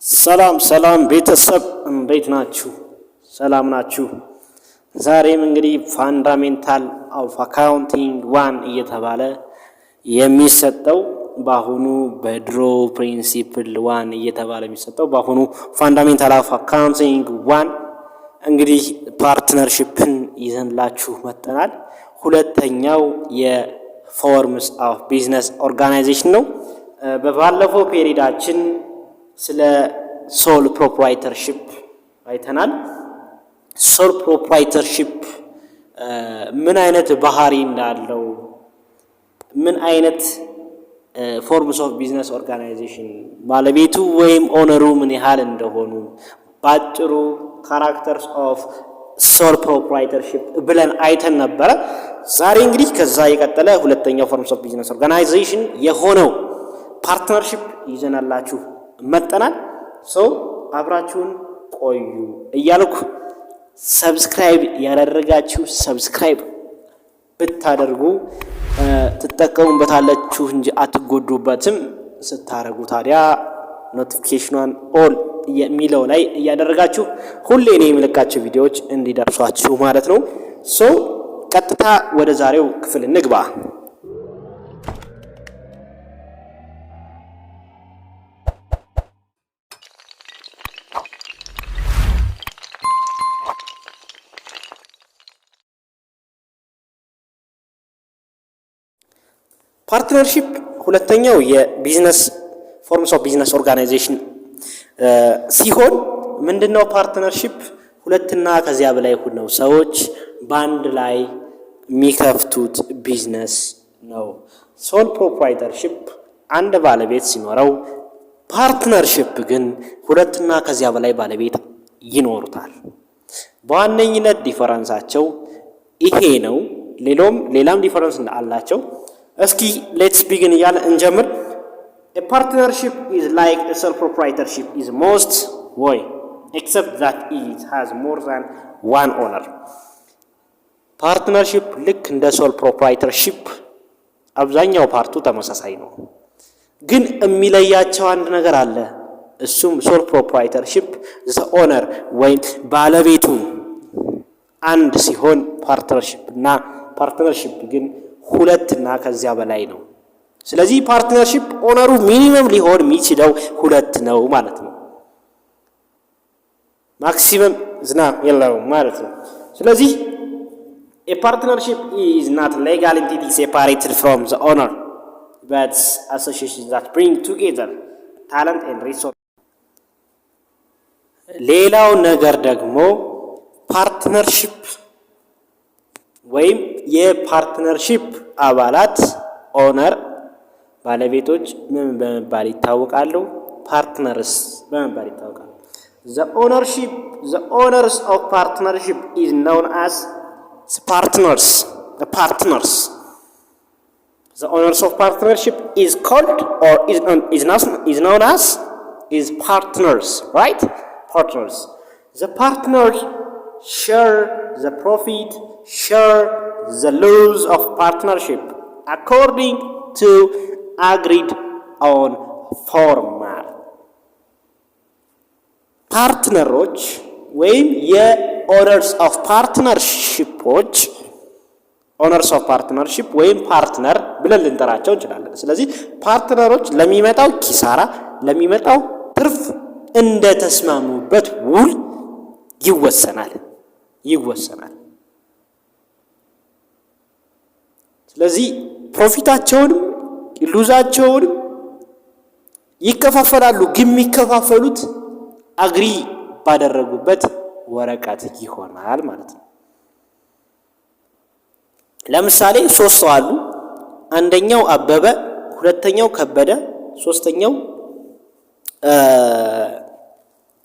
ሰላም ቤተሰብ እንዴት ናችሁ? ሰላም ናችሁ? ዛሬም እንግዲህ ፋንዳሜንታል ኦፍ አካውንቲንግ 1 እየተባለ የሚሰጠው ባሁኑ በድሮ ፕሪንሲፕል 1 እየተባለ የሚሰጠው ባሁኑ ፋንዳሜንታል ኦፍ አካውንቲንግ 1 እንግዲህ ፓርትነርሺፕን ይዘንላችሁ መጥተናል። ሁለተኛው የፎርምስ ኦፍ ቢዝነስ ኦርጋናይዜሽን ነው። በባለፈው ፔሪዳችን ስለ ሶል ፕሮፕራይተርሺፕ አይተናል። ሶል ፕሮፕራይተርሺፕ ምን አይነት ባህሪ እንዳለው፣ ምን አይነት ፎርምስ ኦፍ ቢዝነስ ኦርጋናይዜሽን ባለቤቱ ወይም ኦነሩ ምን ያህል እንደሆኑ ባጭሩ ካራክተርስ ኦፍ ሶል ፕሮፕራይተርሺፕ ብለን አይተን ነበረ። ዛሬ እንግዲህ ከዛ የቀጠለ ሁለተኛው ፎርምስ ኦፍ ቢዝነስ ኦርጋናይዜሽን የሆነው ፓርትነርሺፕ ይዘናላችሁ መጠናል። አብራችሁን ቆዩ እያልኩ ሰብስክራይብ ያደረጋችሁ ሰብስክራይብ ብታደርጉ ትጠቀሙበታላችሁ እንጂ አትጎዱበትም። ስታረጉ ታዲያ ኖቲፊኬሽኗን ኦል የሚለው ላይ እያደረጋችሁ ሁሌ እኔ የምለቃቸው ቪዲዮዎች እንዲደርሷችሁ ማለት ነው። ቀጥታ ወደ ዛሬው ክፍል እንግባ። ፓርትነርሺፕ ሁለተኛው የቢዝነስ ፎርምስ ኦፍ ቢዝነስ ኦርጋናይዜሽን ሲሆን ምንድነው? ፓርትነርሺፕ ሁለትና ከዚያ በላይ ሆነው ሰዎች በአንድ ላይ የሚከፍቱት ቢዝነስ ነው። ሶል ፕሮፕራይተርሺፕ አንድ ባለቤት ሲኖረው፣ ፓርትነርሺፕ ግን ሁለትና ከዚያ በላይ ባለቤት ይኖሩታል። በዋነኝነት ዲፈረንሳቸው ይሄ ነው። ሌላም ዲፈረንስ አላቸው። እስኪ ሌትስ ቢግን እያለ እንጀምር። A partnership is like a sole proprietorship is most way except that it has more than one owner. ፓርትነርሺፕ ልክ እንደ ሶል ፕሮፕራይተርሺፕ አብዛኛው ፓርቱ ተመሳሳይ ነው፣ ግን የሚለያቸው አንድ ነገር አለ። እሱም ሶል ፕሮፕራይተርሺፕ ዘ ኦነር ወይም ባለቤቱ አንድ ሲሆን ፓርትነርሺፕ ግን ሁለትና ከዚያ በላይ ነው። ስለዚህ ፓርትነርሺፕ ኦነሩ ሚኒመም ሊሆን የሚችለው ሁለት ነው ማለት ነው። ማክሲመም ዝናብ የለውም ማለት ነው። ስለዚህ a partnership is not legal entity separated from the owner but associations that bring together talent and resource. ሌላው ነገር ደግሞ ፓርትነርሺፕ ወይም የፓርትነርሺፕ አባላት ኦነር ባለቤቶች ምን በመባል ይታወቃሉ? ፓርትነርስ በመባል ይታወቃሉ። The owners of partnership is known as partners. The owners of partnership is called or is known as partners, right? Partners. The partners share the profit, share the loss of partnership according to agreed on format. ፓርትነሮች ወይም የኦነርስ ኦፍ ፓርትነርሺፖች ኦነርስ ኦፍ ፓርትነርሺፕ ወይም ፓርትነር ብለን ልንጠራቸው እንችላለን። ስለዚህ ፓርትነሮች ለሚመጣው ኪሳራ፣ ለሚመጣው ትርፍ እንደ ተስማሙበት ውል ይወሰናል። ስለዚህ ፕሮፊታቸውንም ሉዛቸውንም ይከፋፈላሉ። ግን የሚከፋፈሉት አግሪ ባደረጉበት ወረቀት ይሆናል ማለት ነው። ለምሳሌ 3 ሰው አሉ። አንደኛው አበበ፣ ሁለተኛው ከበደ፣ ሶስተኛው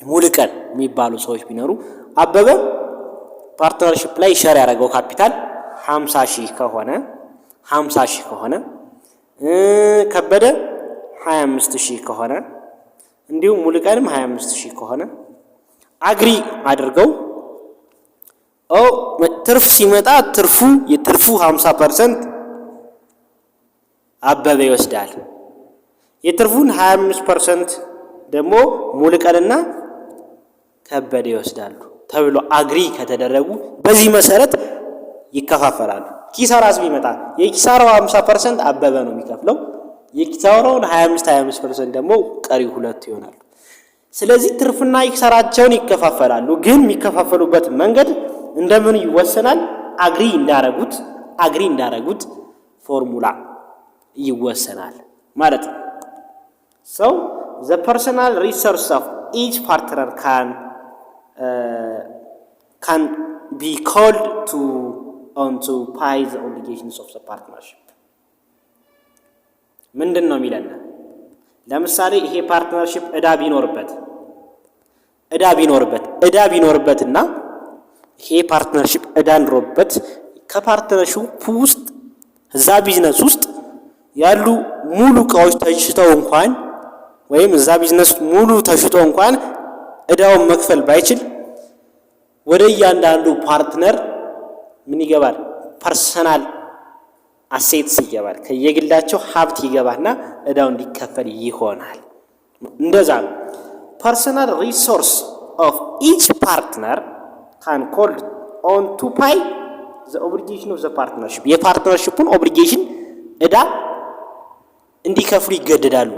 ሙሉቀን የሚባሉ ሰዎች ቢኖሩ አበበ ፓርትነርሺፕ ላይ ሼር ያደረገው ካፒታል 50,000 ከሆነ ከበደ 25,000 ከሆነ እንዲሁም ሙሉቀንም 25,000 ከሆነ አግሪ አድርገው ትርፍ ሲመጣ የትርፉ 50% አበበ ይወስዳል። የትርፉን 25% ደግሞ ሙልቀንና ከበደ ይወስዳሉ ተብሎ አግሪ ከተደረጉ በዚህ መሰረት ይከፋፈላሉ። ኪሳራስ ቢመጣ የኪሳራው 50% አበበ ነው የሚከፍለው። የኪሳራውን 25% ደግሞ ቀሪው ሁለቱ ይሆናሉ። ስለዚህ ትርፍና ኪሳራቸውን ይከፋፈላሉ። ግን የሚከፋፈሉበት መንገድ እንደምን ይወሰናል? አግሪ እንዳረጉት ፎርሙላ ይወሰናል ማለት ነው። So the personal resource of each partner can be called to pay the obligations of the partnership. ምንድን ነው የሚለን? ለምሳሌ ይሄ ፓርትነርሺፕ እዳ ቢኖርበትና ይሄ ፓርትነርሺፕ እዳ ኖሮበት ከፓርትነርሺፕ ውስጥ እዛ ቢዝነስ ውስጥ ያሉ ሙሉ እቃዎች ተሽጠው እንኳን ወይም እዛ ቢዝነስ ሙሉ ተሽጦ እንኳን እዳውን መክፈል ባይችል ወደ እያንዳንዱ ፓርትነር ምን ይገባል? ፐርሰናል አሴትስ ይገባል። ከየግላቸው ሀብት ይገባና እዳው እንዲከፈል ይሆናል። እንደዛ ነው። ፐርሰናል ሪሶርስ ኦፍ ኢች ፓርትነር ካን ኮልድ ኦን ቱ ፓይ ዘ ኦብሊጌሽን ኦፍ ዘ ፓርትነርሺፕ። የፓርትነርሺፑን ኦብሊጌሽን እዳ እንዲከፍሉ ይገደዳሉ።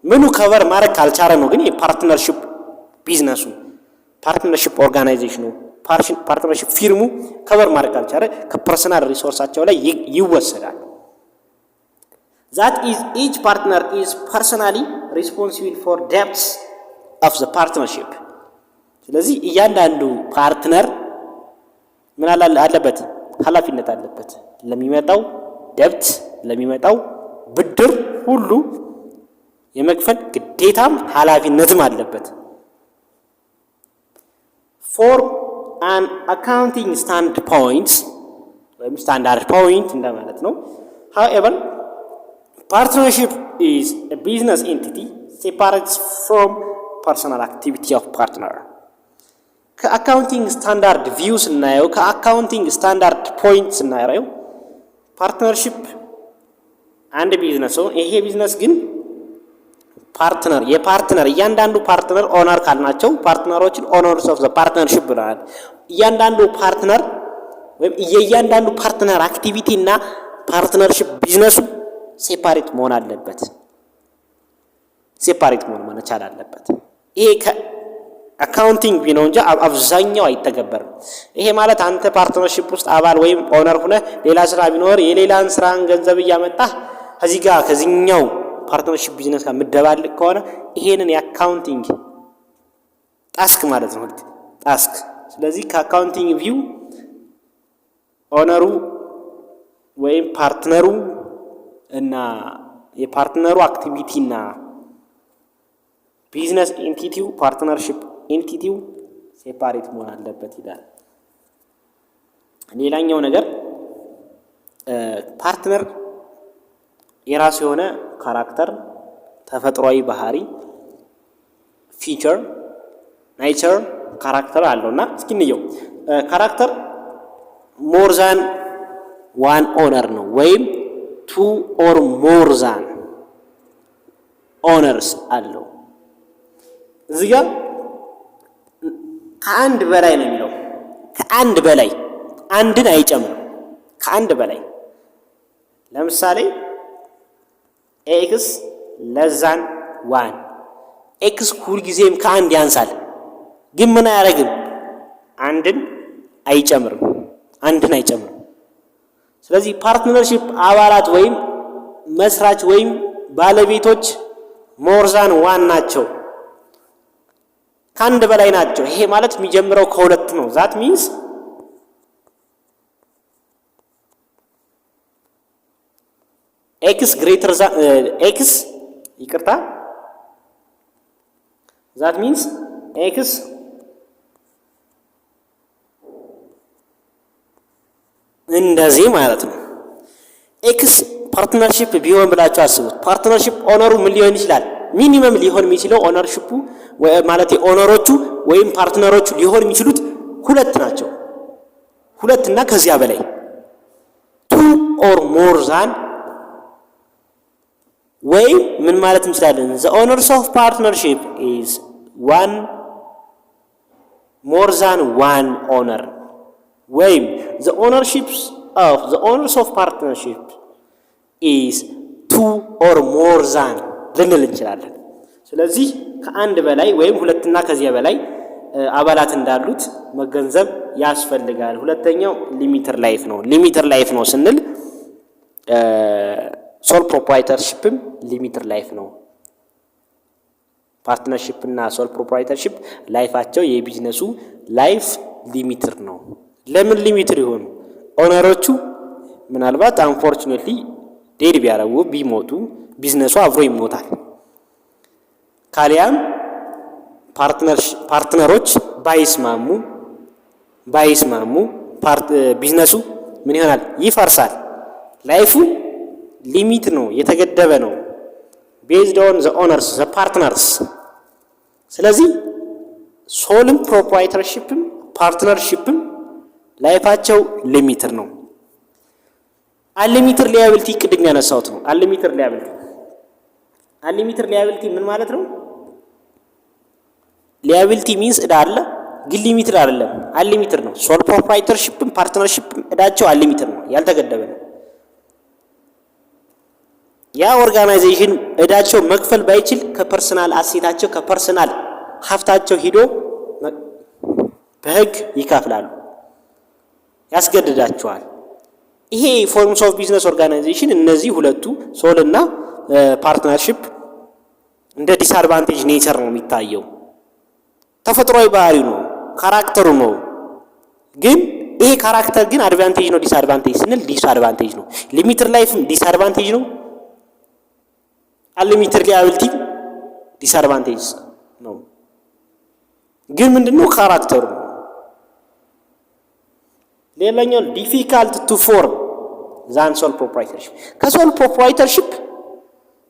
ምኑ ከቨር ማድረግ ካልቻለ ነው ግን የፓርትነርሺፕ ቢዝነሱ ፓርትነርሺፕ ኦርጋናይዜሽኑ ፓርትነርሺፕ ፊርሙ ከቨር ማድረግ ካልቻለ ከፐርሰናል ሪሶርሳቸው ላይ ይወሰዳል። that is each partner is personally responsible for debts of the partnership። ስለዚህ እያንዳንዱ ፓርትነር ምን አለበት? ኃላፊነት አለበት። ለሚመጣው ደብት ለሚመጣው ብድር ሁሉ የመክፈል ግዴታም ኃላፊነትም አለበት። for an accounting standpoint ወይም ስታንዳርድ ፖይንት እንደማለት ነው። however partnership is a business entity separate from personal activity of partner። ከአካውንቲንግ ስታንዳርድ ቪው ስናየው ከአካውንቲንግ ስታንዳርድ ፖይንት ስናየው ፓርትነርሺፕ አንድ ቢዝነስ ነው። ይሄ ቢዝነስ ግን የፓርትነር እያንዳንዱ ፓርትነር ኦነር ካልናቸው ፓርትነሮችን ኦነርስ ኦፍ ዘ ፓርትነርሺፕ ብለናል። እያንዳንዱ ፓርትነር ወይም የእያንዳንዱ ፓርትነር አክቲቪቲ እና ፓርትነርሺፕ ቢዝነሱ ሴፓሬት መሆን አለበት። ሴፓሬት መሆን መቻል አለበት። ይሄ አካውንቲንግ ቢኖር እንጂ አብዛኛው አይተገበርም። ይሄ ማለት አንተ ፓርትነርሺፕ ውስጥ አባል ወይም ኦነር ሆነ ሌላ ስራ ቢኖር የሌላን ስራን ገንዘብ እያመጣህ ከዚህ ጋር ከዚህኛው ፓርትነርሺፕ ቢዝነስ ጋር ምደባልቅ ከሆነ ይሄንን የአካውንቲንግ ታስክ ማለት ነው ታስክ። ስለዚህ ከአካውንቲንግ ቪው ኦነሩ ወይም ፓርትነሩ እና የፓርትነሩ አክቲቪቲ እና ቢዝነስ ኤንቲቲው ፓርትነርሺፕ ኤንቲቲው ሴፓሬት መሆን አለበት ይላል። ሌላኛው ነገር ፓርትነር የራሱ የሆነ ካራክተር ተፈጥሯዊ ባህሪ ፊቸር ናቸር ካራክተር አለውና እስኪ እንየው። ካራክተር ሞር ዛን ዋን ኦነር ነው ወይም ቱ ኦር ሞር ዛን ኦነርስ አለው። እዚህ ጋር ከአንድ በላይ ነው የሚለው። ከአንድ በላይ አንድን አይጨምርም። ከአንድ በላይ ለምሳሌ ኤክስ ለዛን ዋን ኤክስ ሁልጊዜም ከአንድ ያንሳል፣ ግን ምን አያደርግም? አንድን አይጨምርም። ስለዚህ ፓርትነርሺፕ አባላት ወይም መስራች ወይም ባለቤቶች ሞርዛን ዋን ናቸው፣ ከአንድ በላይ ናቸው። ይሄ ማለት የሚጀምረው ከሁለት ነው። ዛት ሚንስ ኤክስ ግሬተር ኤክስ ይቅርታ ዛት ሚንስ ኤክስ እንደዚህ ማለት ነው። ኤክስ ፓርትነርሺፕ ቢሆን ብላችሁ አስቡት። ፓርትነርሺፕ ኦነሩ ምን ሊሆን ይችላል? ሚኒመም ሊሆን የሚችለው ኦነርሺፑ ማለት ኦነሮቹ ወይም ፓርትነሮቹ ሊሆን የሚችሉት ሁለት ናቸው። ሁለት እና ከዚያ በላይ ቱ ኦር ሞር ዛን ወይም ምን ማለት እንችላለን? the owners of partnership is one more than one owner ወይም the owners of partnership is two or more than ልንል እንችላለን። ስለዚህ ከአንድ በላይ ወይም ሁለትና ከዚያ በላይ አባላት እንዳሉት መገንዘብ ያስፈልጋል። ሁለተኛው ሊሚትድ ላይፍ ነው ስንል ሶል ፕሮፕራይተርሺፕም ሊሚትድ ላይፍ ነው። ፓርትነርሺፕ እና ሶል ፕሮፕራይተርሺፕ ላይፋቸው የቢዝነሱ ላይፍ ሊሚትድ ነው። ለምን ሊሚትድ ይሆኑ? ኦነሮቹ ምናልባት አንፎርቹኔትሊ ዴድ ቢያረጉ ቢሞቱ ቢዝነሱ አብሮ ይሞታል። ካሊያም ፓርትነሮች ባይስማሙ ቢዝነሱ ምን ይሆናል? ይፈርሳል። ላይፉ ሊሚት ነው፣ የተገደበ ነው። ቤዝድ ኦን ዘ ኦነርስ ዘ ፓርትነርስ። ስለዚህ ሶልም ፕሮፕራይተርሺፕም ፓርትነርሺፕም ላይፋቸው ሊሚትድ ነው። አንሊሚትድ ሊያቢሊቲ ቅድም ያነሳሁት ነው። አንሊሚትድ ሊያቢሊቲ ምን ማለት ነው? ሊያቢሊቲ ሚንስ እዳ አለ፣ ግን ሊሚትድ አይደለም፣ አንሊሚትድ ነው። ሶል ፕሮፕራይተርሺፕም ፓርትነርሺፕም እዳቸው አንሊሚትድ ነው፣ ያልተገደበ ነው። ያ ኦርጋናይዜሽን እዳቸው መክፈል ባይችል ከፐርሰናል አሴታቸው ከፐርሰናል ሀብታቸው ሂዶ በህግ ይከፍላሉ፣ ያስገድዳቸዋል። ይሄ ፎርምስ ኦፍ ቢዝነስ ኦርጋናይዜሽን እነዚህ ሁለቱ ሶል እና ፓርትነርሺፕ እንደ ዲስአድቫንቴጅ ኔቸር ነው የሚታየው። ተፈጥሯዊ ባህሪው ነው፣ ካራክተሩ ነው። ግን ይሄ ካራክተር ግን አድቫንቴጅ ነው ዲስአድቫንቴጅ ስንል ዲስአድቫንቴጅ ነው። ሊሚትድ ላይፍም ዲስአድቫንቴጅ ነው፣ አንሊሚትድ ሊያቢሊቲ ዲስአድቫንቴጅ ነው። ግን ምንድነው ካራክተሩ? ሌላኛው ዲፊካልት ቱ ፎርም ዛን ሶል ፕሮፕራይተርሺፕ። ከሶል ፕሮፕራይተርሺፕ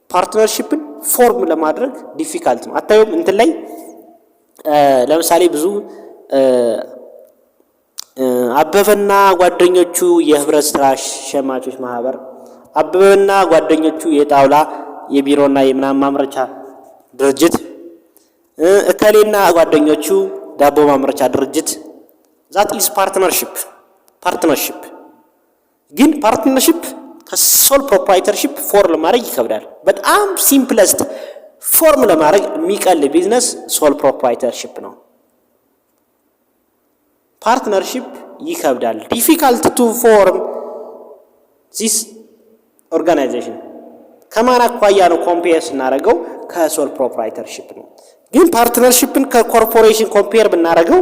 ፓርትነርሺፕን ፎርም ለማድረግ ዲፊካልት ነው። አታዩም? እንትን ላይ ለምሳሌ ብዙ አበበና ጓደኞቹ የህብረት ስራ ሸማቾች ማህበር፣ አበበና ጓደኞቹ የጣውላ የቢሮና የምናምን ማምረቻ ድርጅት፣ እከሌና ጓደኞቹ ዳቦ ማምረቻ ድርጅት። ዛት ኢዝ ፓርትነርሺፕ። ግን ፓርትነርሺፕ ከሶል ፕሮፕራይተርሺፕ ፎርም ለማድረግ ይከብዳል። በጣም ሲምፕለስት ፎርም ለማድረግ የሚቀል ቢዝነስ ሶል ፕሮፕራይተርሺፕ ነው። ፓርትነርሺፕ ይከብዳል። ዲፊካልት ቱ ፎርም ዚስ ኦርጋናይዜሽን። ከማን አኳያ ነው ኮምፔር ስናደርገው? ከሶል ፕሮፕራይተርሺፕ ነው። ግን ፓርትነርሺፕን ከኮርፖሬሽን ኮምፔር ብናደርገው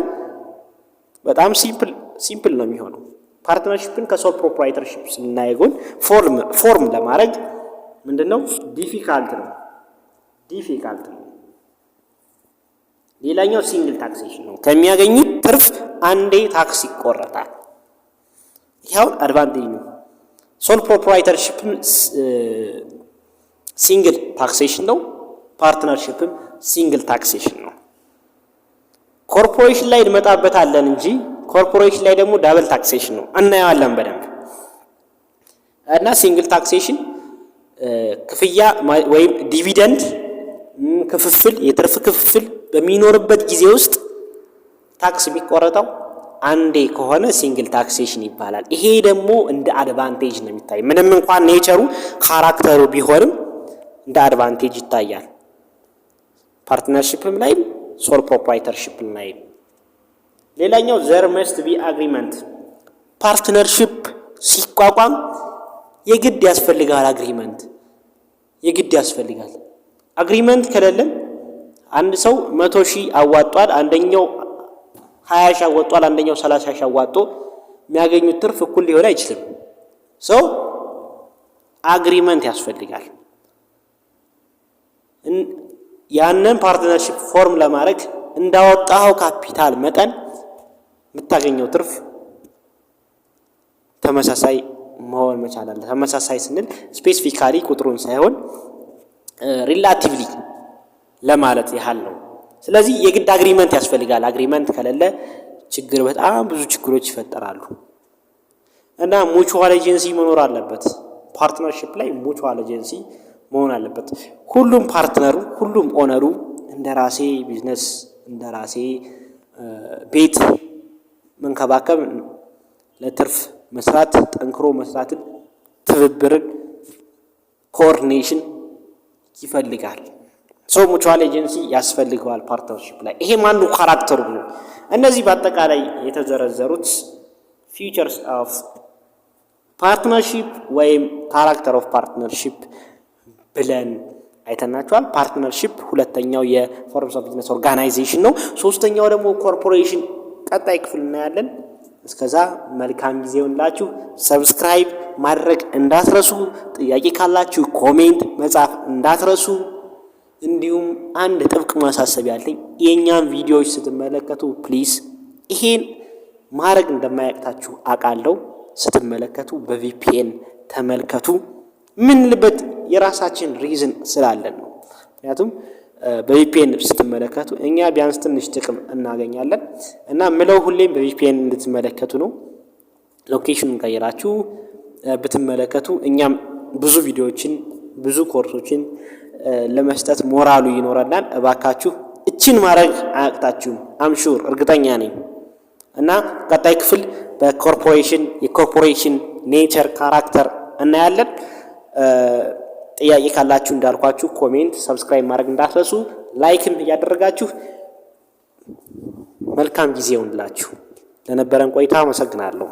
በጣም ሲምፕል ነው የሚሆነው። ፓርትነርሺፕን ከሶል ፕሮፕራይተርሺፕ ስናየጎን ፎርም ለማድረግ ምንድነው? ዲፊካልት ነው። ሌላኛው ሲንግል ታክሴሽን ነው። ከሚያገኙት ትርፍ አንዴ ታክስ ይቆረጣል። ይሄው አድቫንቴጅ ነው። ሶል ፕሮፕራይተርሺፕም ሲንግል ታክሴሽን ነው፣ ፓርትነርሺፕም ሲንግል ታክሴሽን ነው። ኮርፖሬሽን ላይ እንመጣበታለን እንጂ ኮርፖሬሽን ላይ ደግሞ ዳብል ታክሴሽን ነው፣ እናየዋለን በደንብ። እና ሲንግል ታክሴሽን ክፍያ ወይም ዲቪደንድ ክፍፍል፣ የትርፍ ክፍፍል በሚኖርበት ጊዜ ውስጥ ታክስ የሚቆረጠው አንዴ ከሆነ ሲንግል ታክሴሽን ይባላል። ይሄ ደግሞ እንደ አድቫንቴጅ ነው የሚታይ። ምንም እንኳን ኔቸሩ ካራክተሩ ቢሆንም እንደ አድቫንቴጅ ይታያል። ፓርትነርሺፕም ላይ ሶል ፕሮፕራይተርሺፕም ላይ። ሌላኛው ዘር መስት ቢ አግሪመንት። ፓርትነርሺፕ ሲቋቋም የግድ ያስፈልጋል። አግሪመንት ከሌለም አንድ ሰው 100,000 አዋጧል፣ አንደኛው 20,000 አዋጧል፣ አንደኛው 30,000 አዋጦ የሚያገኙት ትርፍ እኩል ሊሆን አይችልም። ሰው አግሪመንት ያስፈልጋል። ያንን ፓርትነርሺፕ ፎርም ለማድረግ እንዳወጣው ካፒታል መጠን የምታገኘው ትርፍ ተመሳሳይ መሆን መቻል አለ። ተመሳሳይ ስንል ስፔሲፊካሊ ቁጥሩን ሳይሆን ሪላቲቭሊ ለማለት ያህል ነው። ስለዚህ የግድ አግሪመንት ያስፈልጋል። አግሪመንት ከሌለ በጣም ብዙ ችግሮች ይፈጠራሉ እና ሙቹዋል ኤጀንሲ መኖር አለበት። ፓርትነርሺፕ ላይ ሙቹዋል ኤጀንሲ መሆን አለበት። ሁሉም ፓርትነሩ ሁሉም ኦነሩ እንደራሴ ቢዝነስ እንደራሴ ቤት መንከባከብ ለትርፍ መስራት ጠንክሮ መስራትን ትብብርን ኮኦርዲኔሽን ይፈልጋል። ሙቹዋል ኤጀንሲ ያስፈልገዋል ፓርትነርሺፕ ላይ። ይሄ አንዱ ካራክተሩ ነው። እነዚህ በአጠቃላይ የተዘረዘሩት ፊቸርስ ኦፍ ፓርትነርሺፕ ወይም ካራክተር ኦፍ ፓርትነርሺፕ ብለን አይተናቸዋል። ፓርትነርሺፕ ሁለተኛው የፎርምስ ኦፍ ቢዝነስ ኦርጋናይዜሽን ነው። ሶስተኛው ደግሞ ኮርፖሬሽን ቀጣይ ክፍል እናያለን። እስከዛ መልካም ጊዜ ይሁንላችሁ። ሰብስክራይብ ማድረግ እንዳትረሱ። ጥያቄ ካላችሁ ኮሜንት መጻፍ እንዳትረሱ። እንዲሁም አንድ ጥብቅ ማሳሰቢያ አለኝ። የኛን ቪዲዮዎች ስትመለከቱ ፕሊዝ ይሄን ማድረግ እንደማያቅታችሁ አውቃለሁ። ስትመለከቱ በቪፒኤን ተመልከቱ። ምን ልበት የራሳችን ሪዝን ስላለን ነው። ምክንያቱም በቪፒኤን ስትመለከቱ እኛ ቢያንስ ትንሽ ጥቅም እናገኛለን እና ምለው ሁሌም በቪፒኤን እንድትመለከቱ ነው። ሎኬሽኑን ቀይራችሁ ብትመለከቱ እኛም ብዙ ቪዲዮዎችን ብዙ ኮርሶችን ለመስጠት ሞራሉ ይኖረናል። እባካችሁ እቺን ማድረግ አያቅታችሁም። አምሹር እርግጠኛ ነኝ እና ቀጣይ ክፍል በኮርፖሬሽን የኮርፖሬሽን ኔቸር ካራክተር እናያለን። ጥያቄ ካላችሁ እንዳልኳችሁ ኮሜንት፣ ሰብስክራይብ ማድረግ እንዳትረሱ፣ ላይክም እያደረጋችሁ መልካም ጊዜ ይሁንላችሁ። ለነበረን ቆይታ አመሰግናለሁ።